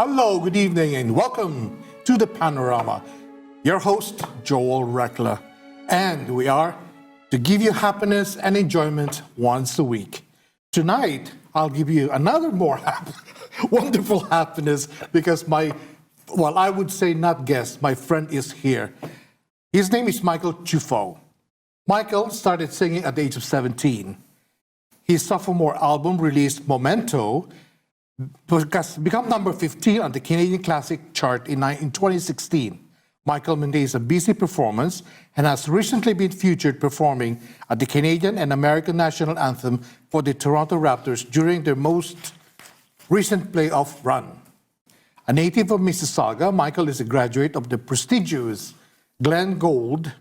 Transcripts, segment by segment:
Hello, good evening, and welcome to the Panorama. Your host, Joel Reckler, and we are to give you happiness and enjoyment once a week. Tonight, I'll give you another more wonderful happiness because I would say not guest, my friend is here. His name is Michael Ciufo. Michael started singing at the age of 17. His sophomore album, released Momento, became number 15 on the Canadian Classic chart in 2016. Michael maintains a busy performance and has recently been featured performing at the Canadian and American national anthem for the Toronto Raptors during their most recent playoff run. A native of Mississauga, Michael is a graduate of the prestigious Glenn Gould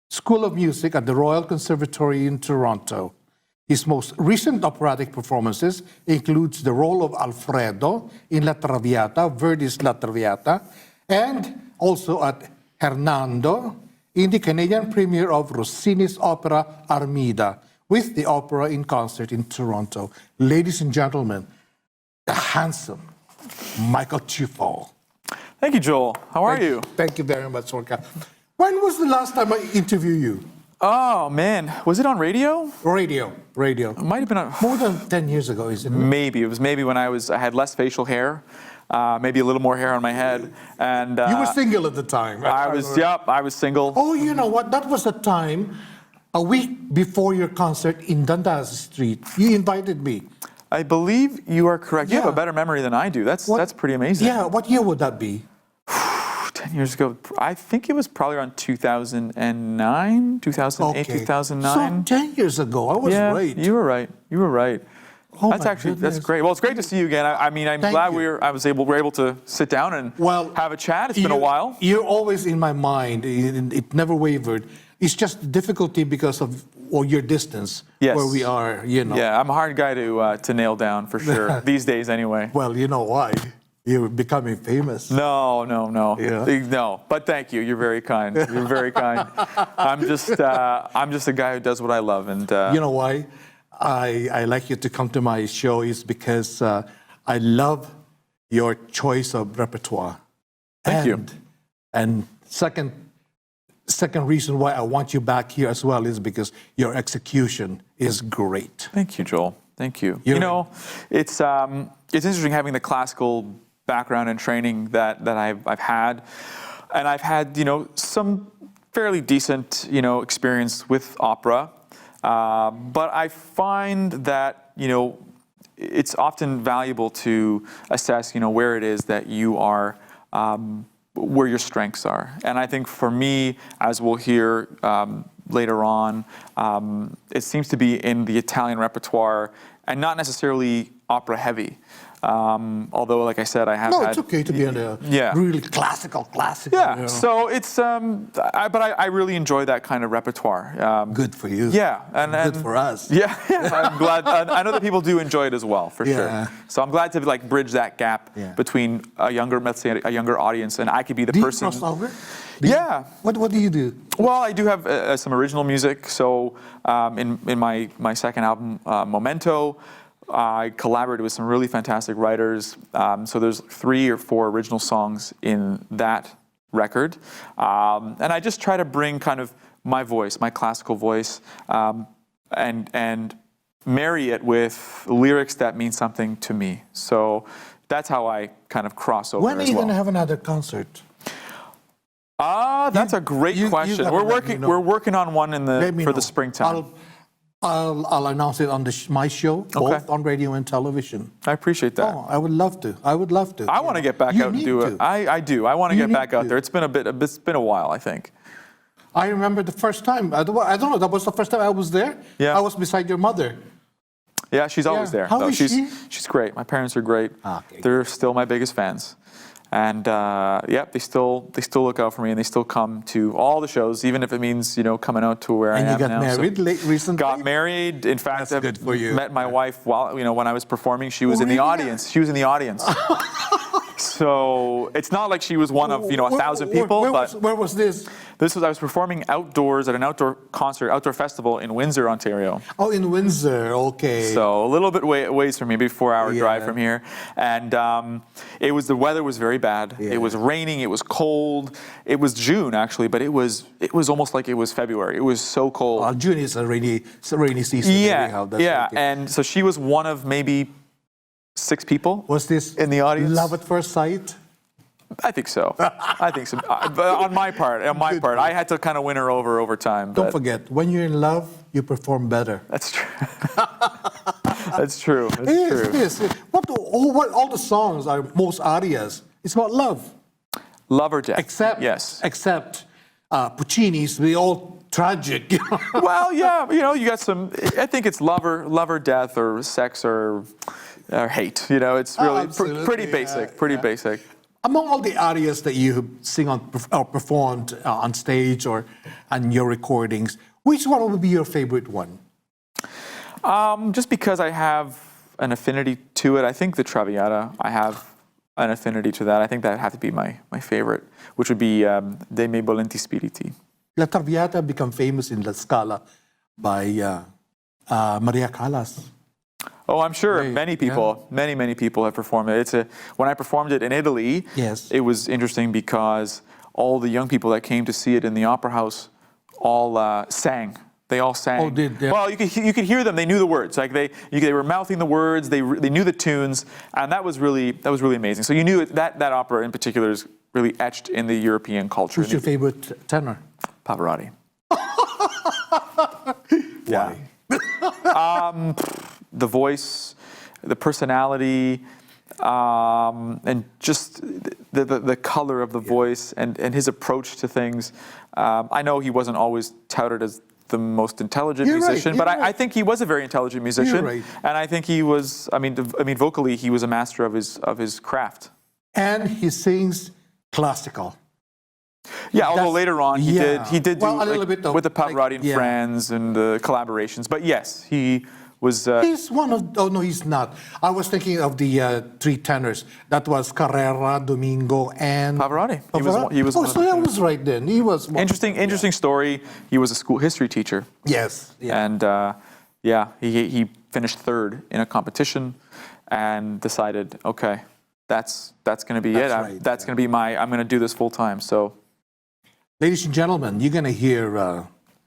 School of Music at the Royal Conservatory in Toronto. His most recent operatic performances includes the role of Alfredo in La Traviata, Verdi's La Traviata, and also at Hernando in the Canadian premiere of Rossini's opera Armida, with the opera in concert in Toronto. Ladies and gentlemen, the handsome Michael Ciufo. Thank you, Joel. How are you? Thank you very much, Orca. When was the last time I interviewed you? Oh, man. Was it on radio? Radio. It might have been on... More than 10 years ago, isn't it? Maybe. It was maybe when I had less facial hair, maybe a little more hair on my head. And you were single at the time. I was single. Oh, you know what? That was a time, a week before your concert in Dundas Street. You invited me. I believe you are correct. Yeah. You have a better memory than I do. That's pretty amazing. Yeah, what year would that be? 10 years ago. I think it was probably around 2009, 2008, Okay. 2009. So 10 years ago, I was right. You were right. Oh, That's great. Well, it's great to see you again. I'm glad we're able to sit down and have a chat. It's been a while. You're always in my mind. It never wavered. It's just the difficulty because of your distance, where we are, you know. Yeah, I'm a hard guy to nail down for sure, these days anyway. Well, you know why? You're becoming famous. No. Yeah. No, but thank you. You're very kind. You're very kind. I'm just a guy who does what I love. And you know why I like you to come to my show is because I love your choice of repertoire. Thank you. And second reason why I want you back here as well is because your execution is great. Thank you, Joel. Thank you. It's interesting having the classical background and training that I've had, and I've had some fairly decent experience with opera, but I find that it's often valuable to assess where it is that you are, where your strengths are, and I think for me, as we'll hear later on, it seems to be in the Italian repertoire and not necessarily opera heavy. Although, like I said, I have had... No, it's okay to be in a really classical. Yeah, so it's... but I really enjoy that kind of repertoire. Good for you. Yeah. And good for us. Yeah, I'm glad. I know that people do enjoy it as well, for sure. So I'm glad to bridge that gap between a younger audience, and I could be the person... Do you cross over? What do you do? Well, I do have some original music. So in my second album, Momento, I collaborated with some really fantastic writers. So there's 3 or 4 original songs in that record. And I just try to bring kind of my voice, my classical voice, and marry it with lyrics that mean something to me. So that's how I kind of cross over as well. When are you going to have another concert? That's a great question. We're working on one for the springtime. I'll announce it on my show, both on radio and television. I appreciate that. Oh, I would love to. I want to get back out and do it. I do. I want to get back out there. It's been a while, I think. I remember the first time. I don't know. That was the first time I was there. Yeah. I was beside your mother. Yeah, she's always there. How is she? She's great. My parents are great. Okay. They're still my biggest fans. And they still look out for me, and they still come to all the shows, even if it means coming out to where I am now. And you got married recently? Got married. In fact, that's good for you. Met my wife while when I was performing. She was in the audience. She was in the audience. So it's not like she was one of 1,000 people. Where was this? I was performing outdoors at an outdoor festival in Windsor, Ontario. Oh, in Windsor, okay. So a little bit ways from me, maybe 4-hour drive from here. And the weather was very bad. Yeah. It was raining. It was cold. It was June actually, but it was almost like it was February. It was so cold. June is a rainy season. Yeah, anyhow. That's yeah. okay. And so she was one of maybe 6 people. Was this in the audience? Love at first sight? I think so. I think so. But on my part, I had to kind of win her over time. Don't forget, when you're in love, you perform better. That's true. That's true. That's It true. is. What all the songs are, most arias, it's about love. Love or death. Except Puccini's, they all tragic. Well, yeah, you got some. I think it's love or death or sex or hate. It's really pretty basic. Pretty basic. Among all the arias that you sing or performed on stage or on your recordings, which one would be your favorite one? Just because I have an affinity to it. I think the Traviata, I have an affinity to that. I think that would have to be my favorite, which would be De me volenti spiriti. La Traviata became famous in La Scala by Maria Callas. Oh, I'm sure many people have performed it. When I performed it in Italy, yes, it was interesting because all the young people that came to see it in the opera house all sang. They all sang. Oh, did they? Well, you could hear them. They knew the words. Like they were mouthing the words. They knew the tunes, and that was really amazing. So you knew that opera in particular is really etched in the European culture. Who's your favorite tenor? Pavarotti. Why? The voice, the personality, and just the color of the voice and his approach to things. I know he wasn't always touted as the most intelligent musician, but I think he was a very intelligent musician. You're right. And I think he was. I mean, vocally, he was a master of his craft. And he sings classical. Yeah, although later on he did do a little bit with the Pavarotti and Friends and the collaborations. But yes, he was. He's one of. Oh no, he's not. I was thinking of the 3 tenors. That was Carrera, Domingo, and Pavarotti. He was. Oh, so I was right then. He was. Interesting story. He was a school history teacher. Yes. Yeah. And he finished 3rd in a competition, and decided, okay, that's going to be it. That's going to be I'm going to do this full time. So. Ladies and gentlemen, you're going to hear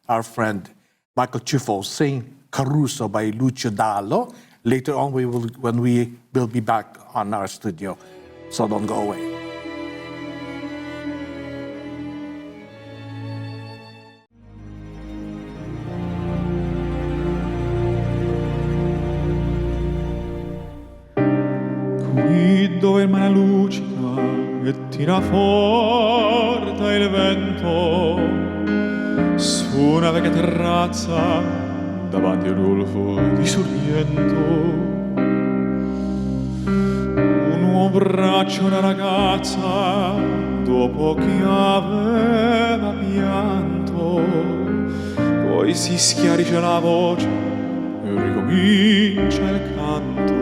our friend Michael Ciufo sing Caruso by Lucio Dalla. Later on, when we will be back on our studio. So don't go away. Qui dove il mare luccica e tira forte il vento, su una vecchia terrazza davanti al golfo di Sorrento, un nuovo braccio una ragazza dopo che aveva pianto, poi si schiarisce la voce e ricomincia il canto.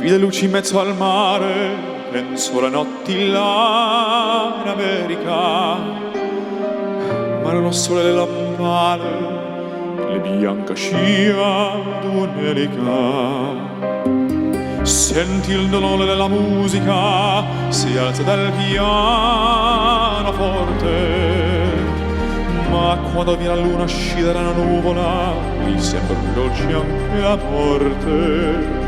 Le luci in mezzo al mare, penso alle notti là in America, mare lo sole le lampade, le bianca scia d'un'elica. Senti il dolore della musica, si alza dal pianoforte, ma quando viene la luna uscita da una nuvola, gli sembra più dolce anche la morte.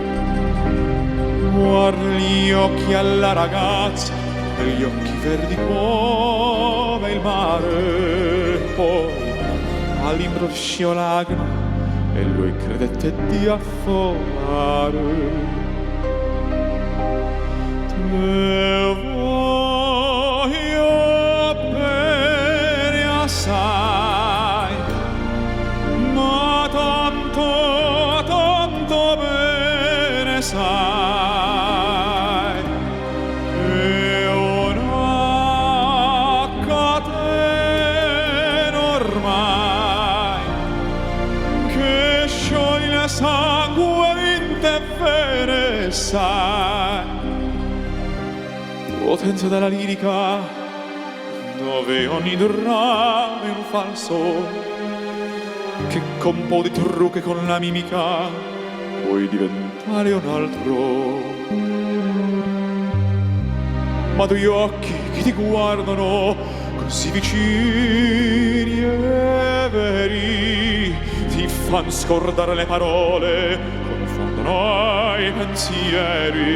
Guarda gli occhi alla ragazza, e gli occhi verdi come il mare. Poi all'improvviso lacrima e lui credette di affogare. Te voglio bene assai, ma tanto, tanto bene. sai, è una catena ormai che scioglie sangue in te vene, sai, potenza della lirica, dove ogni dramma è un falso, che con un po' di trucche con la mimica puoi diventare un altro. Ma due occhi che ti guardano così vicini e veri ti fan scordare le parole, confondono i pensieri.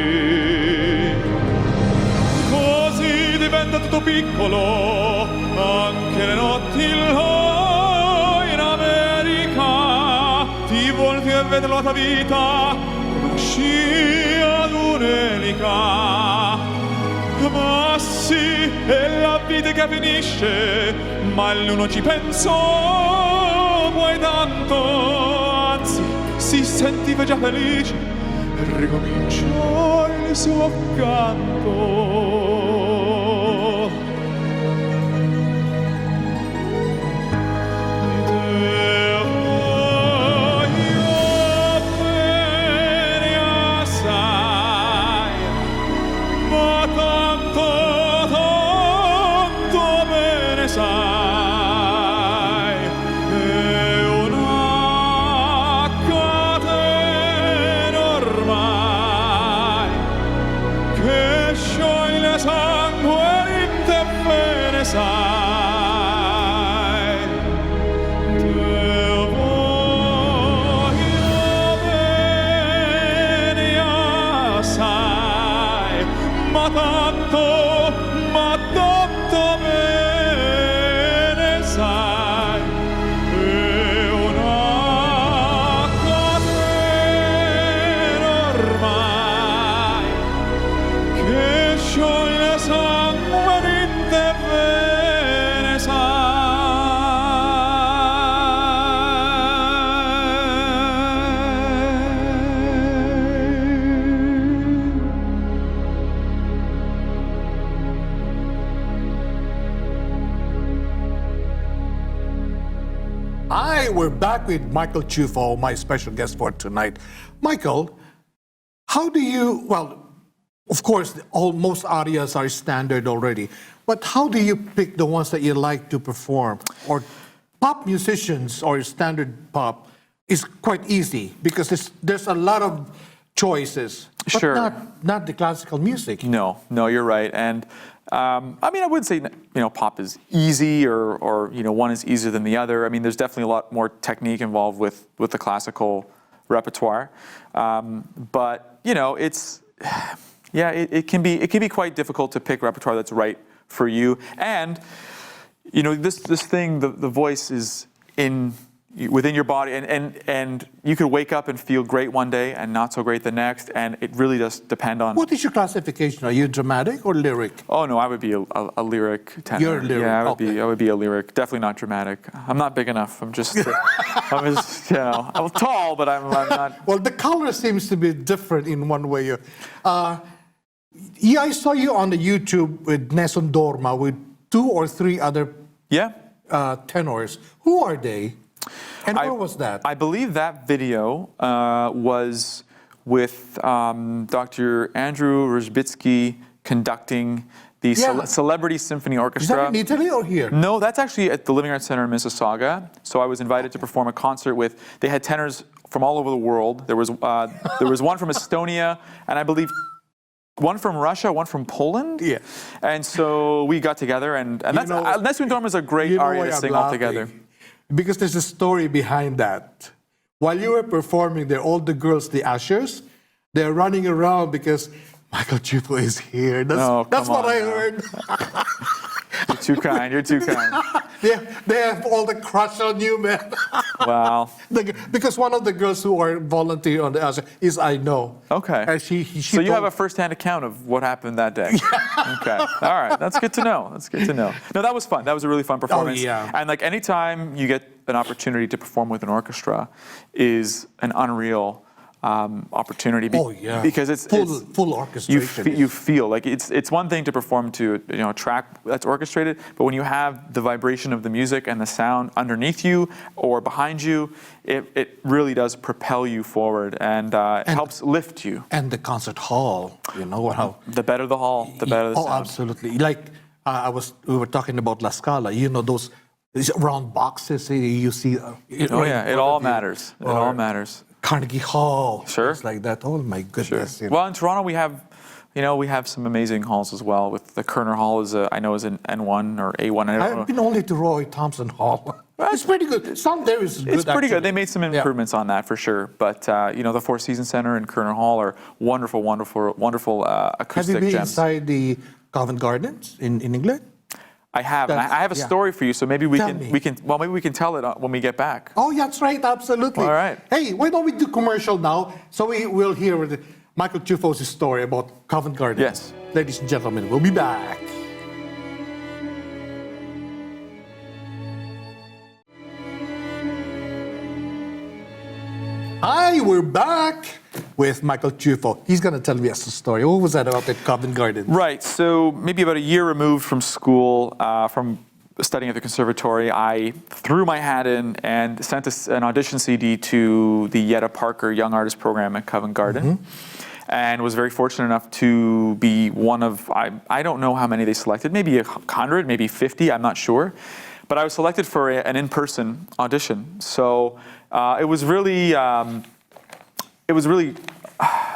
Così diventa tutto piccolo, anche le notti là in America. Ti volti e vedi la tua vita come una scia d'un'elica. Ma sì, è la vita che finisce, ma lui non ci pensò poi tanto. Anzi, si sentiva già felice e ricominciò il suo canto. We're back with Michael Ciufo, my special guest for tonight. Michael, how do you, well, of course, most arias are standard already, but how do you pick the ones that you like to perform? Or pop musicians or standard pop is quite easy because there's a lot of choices, but sure. not the classical music. No, you're right. And I mean, I would say, pop is easy or one is easier than the other. I mean, there's definitely a lot more technique involved with the classical repertoire. But, it's, it can be quite difficult to pick repertoire that's right for you. And, this thing, the voice is within your body, and you could wake up and feel great one day and not so great the next, and it really does depend on. What is your classification? Are you dramatic or lyric? Oh no, I would be a lyric tenor. You're lyric. Yeah, I would be a lyric. Definitely not dramatic. I'm not big enough. I'm just I'm tall, but I'm not. Well, the color seems to be different in one way. I saw you on the YouTube with Nessun Dorma with 2 or 3 other tenors. Who are they? And where was that? I believe that video was with Dr. Andrew Rzbitsky conducting the Celebrity Symphony Orchestra. Is that in Italy or here? No, that's actually at the Living Arts Center in Mississauga. So I was invited to perform a concert they had tenors from all over the world. There was one from Estonia, and I believe one from Russia, one from Poland. Yeah. And so we got together, and that's Nessun Dorma is a great aria to sing all together. Because there's a story behind that. While you were performing, all the girls, the ushers, they're running around because Michael Ciufo is here. That's what I heard. You're too kind. You're too kind. They have all the crush on you, man. Wow. Because one of the girls who are volunteering on the usher is I know. Okay. And she so you have a first-hand account of what happened that day. Okay. All right. That's good to know. No, that was fun. That was a really fun performance. Oh, yeah. And anytime you get an opportunity to perform with an orchestra is an unreal opportunity. Because it's full orchestration. You feel like it's one thing to perform to a track that's orchestrated, but when you have the vibration of the music and the sound underneath you or behind you, it really does propel you forward and helps lift you. And the concert hall, how the better the hall, the better the sound. Oh, absolutely. Like we were talking about La Scala. Those round boxes you see. It all matters. It all matters. Carnegie Hall, sure, things like that. Oh my goodness! Sure. Well, in Toronto we have some amazing halls as well. With the Kerner Hall is I know is an N1 or A1. I've been only to Roy Thompson Hall. It's pretty good. Some there is good. It's pretty good. They made some improvements on that for sure. But the Four Seasons Center and Kerner Hall are wonderful acoustic gems. Have you been inside the Covent Gardens in England? I have. And I have a story for you, so maybe we can tell it when we get back. Oh, that's right, absolutely. All right. Hey, why don't we do commercial now? So we will hear Michael Ciufo's story about Covent Garden. Yes. Ladies and gentlemen, we'll be back. Hi, we're back with Michael Ciufo. He's going to tell me a story. What was that about the Covent Garden? Right. So maybe about a year removed from school, from studying at the conservatory, I threw my hat in and sent an audition CD to the Yetta Parker Young Artist Program at Covent Garden. And was very fortunate enough to be one of, I don't know how many they selected, maybe 100, maybe 50, I'm not sure. But I was selected for an in-person audition. So it was really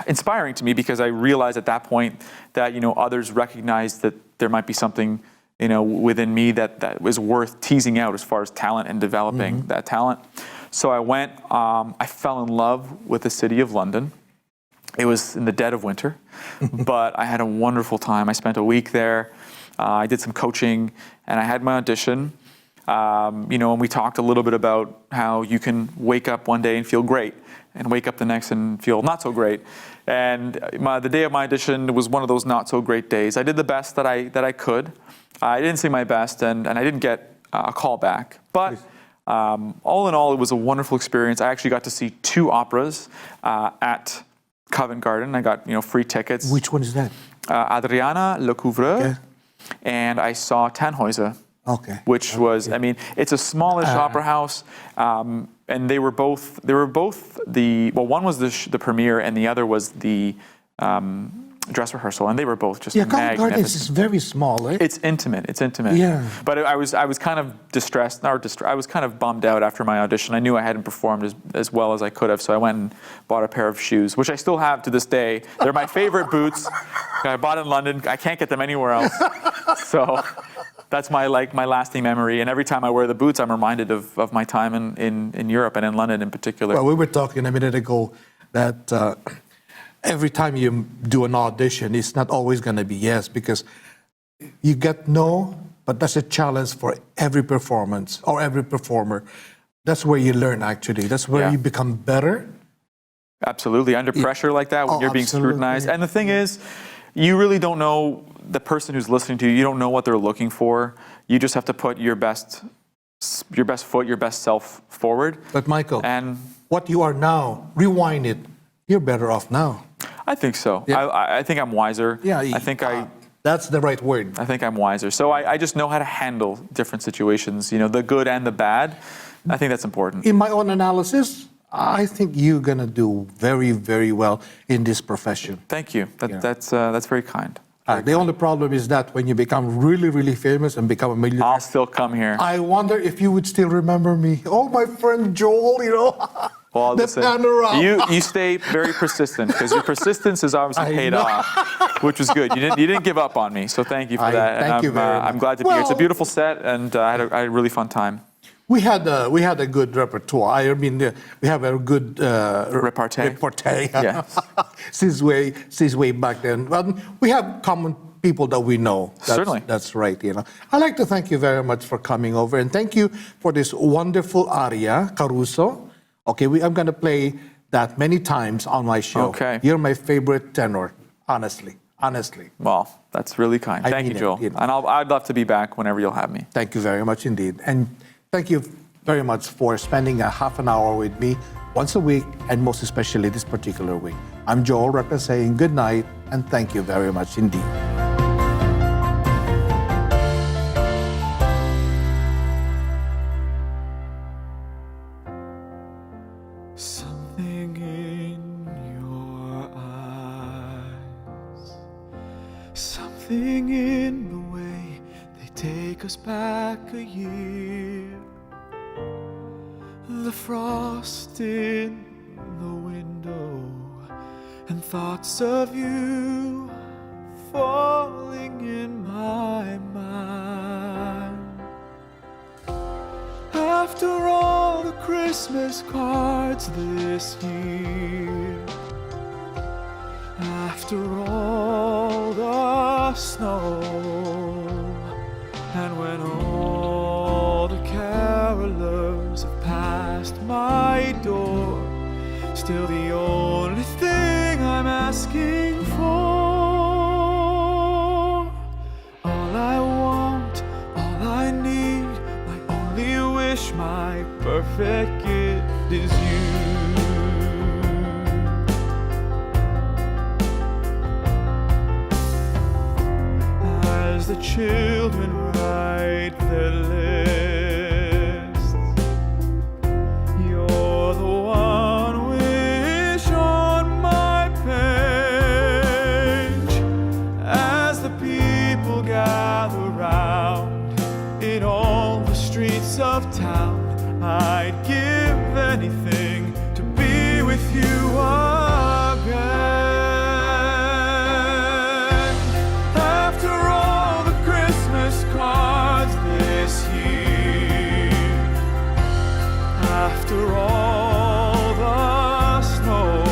inspiring to me because I realized at that point that others recognized that there might be something within me that was worth teasing out as far as talent and developing that talent. So I went. I fell in love with the city of London. It was in the dead of winter, but I had a wonderful time. I spent a week there. I did some coaching, and I had my audition. And we talked a little bit about how you can wake up one day and feel great and wake up the next and feel not so great. And the day of my audition was one of those not so great days. I did the best that I could. I didn't sing my best and I didn't get a call back. But all in all, it was a wonderful experience. I actually got to see 2 operas at Covent Garden. I got free tickets. Which one is that? Adriana Lecouvreur, and I saw Tannhäuser. Okay. Which was, it's a smallish opera house, and they were both one was the premiere and the other was the dress rehearsal, and they were both just magnificent. Covent Garden is very small, eh? It's intimate. Yeah. But I was kind of I was kind of bummed out after my audition. I knew I hadn't performed as well as I could have, so I went and bought a pair of shoes, which I still have to this day. They're my favorite boots. I bought in London. I can't get them anywhere else. So that's my lasting memory. And every time I wear the boots, I'm reminded of my time in Europe and in London in particular. Well, we were talking a minute ago that every time you do an audition, it's not always going to be yes, because you get no, but that's a challenge for every performance or every performer. That's where you learn, actually. That's where you become better. Absolutely. Under pressure like that, when you're being scrutinized. And the thing is, you really don't know the person who's listening to you. You don't know what they're looking for. You just have to put your best foot, your best self forward. But Michael, and what you are now, rewind it. You're better off now. I think so. Yeah. I think I'm wiser. Yeah, that's the right word. I think I'm wiser. So I just know how to handle different situations, the good and the bad. I think that's important. In my own analysis, I think you're going to do very, very well in this profession. Thank you. That's very kind. The only problem is that when you become really, really famous and become a millionaire, I'll still come here. I wonder if you would still remember me. Oh, my friend Joel, Well, the Panorama. You stay very persistent because your persistence has obviously paid off, which was good. You didn't give up on me, so thank you for that. Thank you very much. I'm glad to be here. It's a beautiful set, and I had a really fun time. We had a good repertoire. We have a good repartee. Yes. since way back then. But we have common people that we know. Certainly. That's right. I'd like to thank you very much for coming over, and thank you for this wonderful aria, Caruso. Okay, I'm going to play that many times on my show. Okay. You're my favorite tenor, honestly. Well, that's really kind. Thank you, Joel. And I'd love to be back whenever you'll have me. Thank you very much indeed. And thank you very much for spending a half an hour with me once a week, and most especially this particular week. I'm Joel Reckler saying good night and thank you very much indeed. Something in your eyes, something in the way they take us back a year. The frost in the window and thoughts of you falling in my mind. After all the Christmas cards this year, after all the snow, and when all the carolers have passed my door, still the only thing I'm asking for, all I want, all I need, my only wish, my perfect gift is you. As the children write their lists, you're the one wish on my page. As the people gather round in all the streets of town, I'd give anything to be with you again. After all the Christmas cards this year, after all the snow,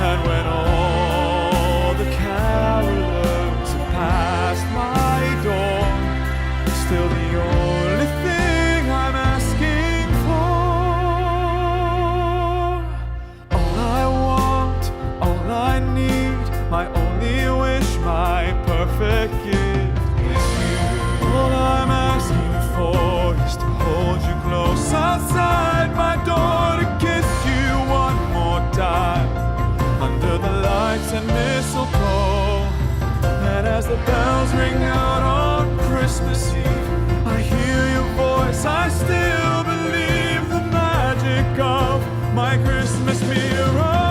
and when all the carolers have passed my door, still the only thing I'm asking for, all I want, all I need, my only wish, my perfect gift is you. All I'm asking for is to hold you close outside my door, to kiss you one more time under the lights and mistletoe. And as the bells ring out on Christmas Eve, I hear your voice, I still believe the magic of my Christmas mirror.